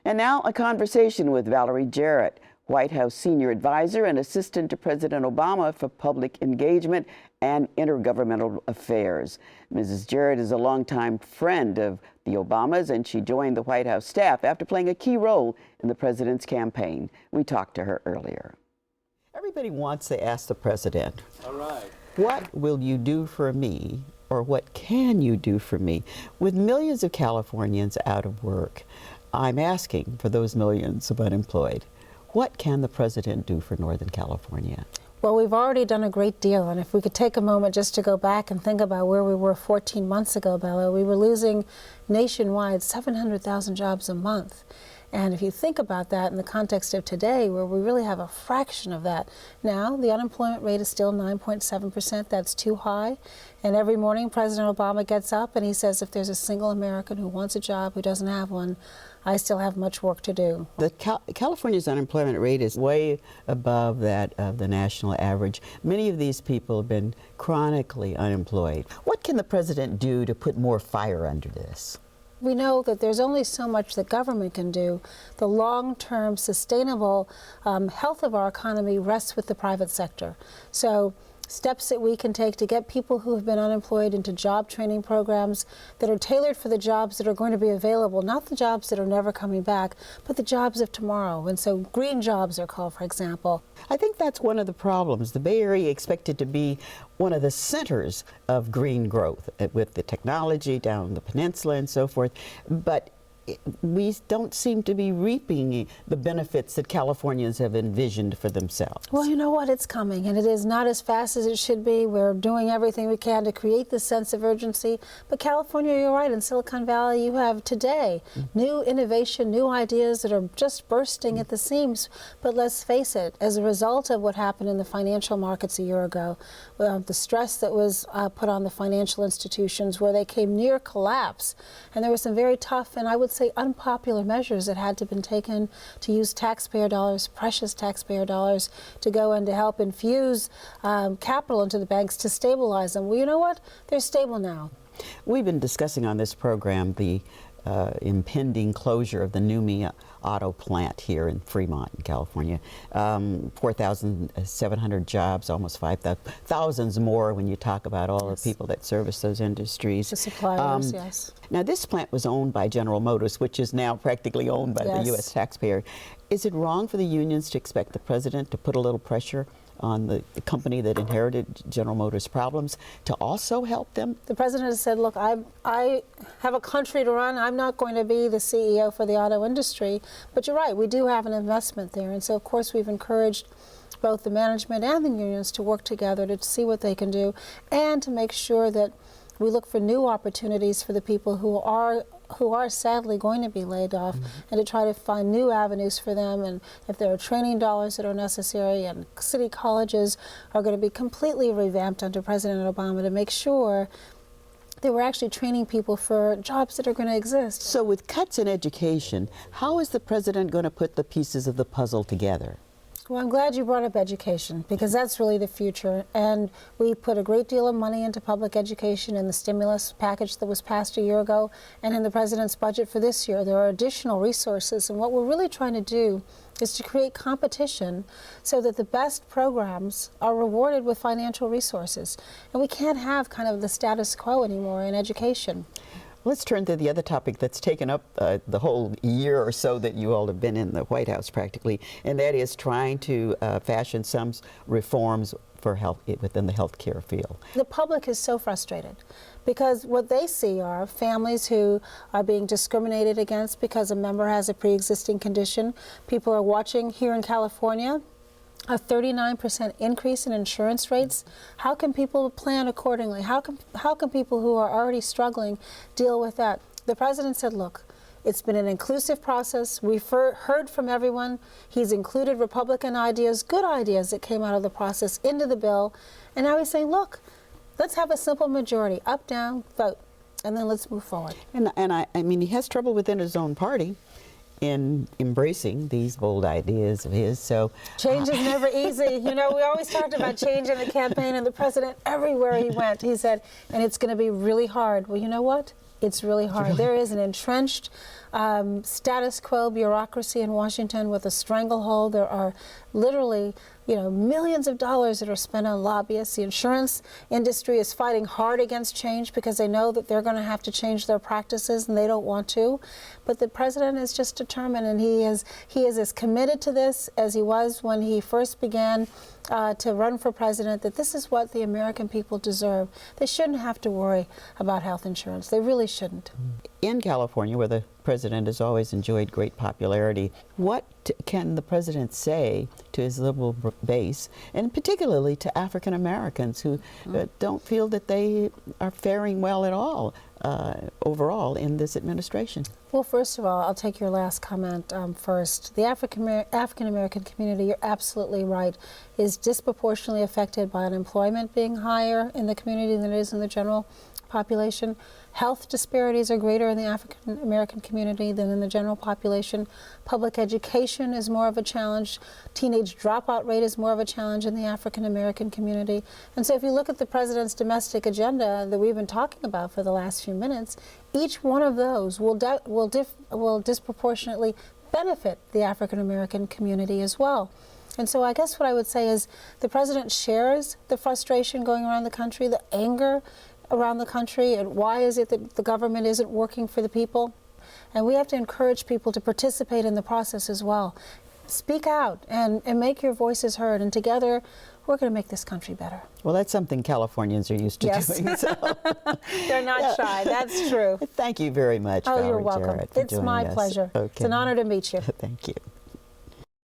And now a conversation with Valerie Jarrett, White House Senior Advisor and Assistant to President Obama for Public Engagement and Intergovernmental Affairs. Mrs. Jarrett is a longtime friend of the Obamas, and she joined the White House staff after playing a key role in the president's campaign. We talked to her earlier. Everybody wants to ask the president, all right, what will you do for me, or what can you do for me? With millions of Californians out of work, I'm asking for those millions of unemployed. What can the president do for Northern California? Well, we've already done a great deal, and if we could take a moment just to go back and think about where we were 14 months ago, Bella, we were losing nationwide 700,000 jobs a month. And if you think about that in the context of today, where we really have a fraction of that. Now, the unemployment rate is still 9.7%. That's too high. And every morning, President Obama gets up and he says, if there's a single American who wants a job who doesn't have one, I still have much work to do. California's unemployment rate is way above that of the national average. Many of these people have been chronically unemployed. What can the president do to put more fire under this? We know that there's only so much that government can do. The long-term sustainable health of our economy rests with the private sector. So steps that we can take to get people who have been unemployed into job training programs that are tailored for the jobs that are going to be available, not the jobs that are never coming back, but the jobs of tomorrow. And so green jobs are called, for example. I think that's one of the problems. The Bay Area expected to be one of the centers of green growth with the technology down the peninsula and so forth, but we don't seem to be reaping the benefits that Californians have envisioned for themselves. Well, you know what? It's coming, and it is not as fast as it should be. We're doing everything we can to create this sense of urgency. But California, you're right, in Silicon Valley, you have today new innovation, new ideas that are just bursting at the seams. But let's face it, as a result of what happened in the financial markets a year ago, the stress that was put on the financial institutions where they came near collapse, and there were some very tough and I would say unpopular measures that had to be taken to use taxpayer dollars, precious taxpayer dollars, to go and to help infuse capital into the banks to stabilize them. Well, you know what? They're stable now. We've been discussing on this program the impending closure of the NUMMI auto plant here in Fremont, in California. 4,700 jobs, almost 5,000, thousands more when you talk about all the people that service those industries. The suppliers, yes. Now, this plant was owned by General Motors, which is now practically owned by the U.S. taxpayer. Is it wrong for the unions to expect the president to put a little pressure on the company that inherited General Motors' problems to also help them? The president has said, look, I have a country to run. I'm not going to be the CEO for the auto industry. But you're right, we do have an investment there. And so, of course, we've encouraged both the management and the unions to work together to see what they can do and to make sure that we look for new opportunities for the people who are sadly going to be laid off, and to try to find new avenues for them. And if there are training dollars that are necessary, and city colleges are going to be completely revamped under President Obama to make sure that we're actually training people for jobs that are going to exist. So with cuts in education, how is the president going to put the pieces of the puzzle together? Well, I'm glad you brought up education, because that's really the future. And we put a great deal of money into public education in the stimulus package that was passed a year ago, and in the president's budget for this year. There are additional resources, and what we're really trying to do is to create competition so that the best programs are rewarded with financial resources. And we can't have kind of the status quo anymore in education. Let's turn to the other topic that's taken up the whole year or so that you all have been in the White House practically, and that is trying to fashion some reforms for health within the healthcare field. The public is so frustrated because what they see are families who are being discriminated against because a member has a pre-existing condition. People are watching here in California a 39% increase in insurance rates. How can people plan accordingly? How can people who are already struggling deal with that? The president said, look, it's been an inclusive process. We've heard from everyone. He's included Republican ideas, good ideas that came out of the process, into the bill. And now he's saying, look, let's have a simple majority, up, down, vote, and then let's move forward. And I mean, he has trouble within his own party in embracing these bold ideas of his. So change is never easy. You know, we always talked about change in the campaign, and the president, everywhere he went, he said, and it's going to be really hard. Well, you know what? It's really hard. There is an entrenched status quo bureaucracy in Washington with a stranglehold. There are literally, millions of dollars that are spent on lobbyists. The insurance industry is fighting hard against change because they know that they're going to have to change their practices and they don't want to. But the president is just determined, and he is as committed to this as he was when he first began to run for president, that this is what the American people deserve. They shouldn't have to worry about health insurance. They really shouldn't. In California, where the president has always enjoyed great popularity, what can the president say to his liberal base, and particularly to African Americans who don't feel that they are faring well at all overall in this administration? Well, first of all, I'll take your last comment first. The African American community, you're absolutely right, is disproportionately affected by unemployment being higher in the community than it is in the general population. Health disparities are greater in the African American community than in the general population. Public education is more of a challenge. Teenage dropout rate is more of a challenge in the African American community. And so if you look at the president's domestic agenda that we've been talking about for the last few minutes, each one of those will disproportionately benefit the African American community as well. And so I guess what I would say is the president shares the frustration going around the country, the anger around the country, and why is it that the government isn't working for the people? And we have to encourage people to participate in the process as well. Speak out and make your voices heard, and together we're going to make this country better. Well, that's something Californians are used to doing. So. They're not shy, that's true. Thank you very much, Oh, Valerie you're welcome. Jarrett, for It's joining my us. pleasure. Okay. It's an honor to meet you. Thank you.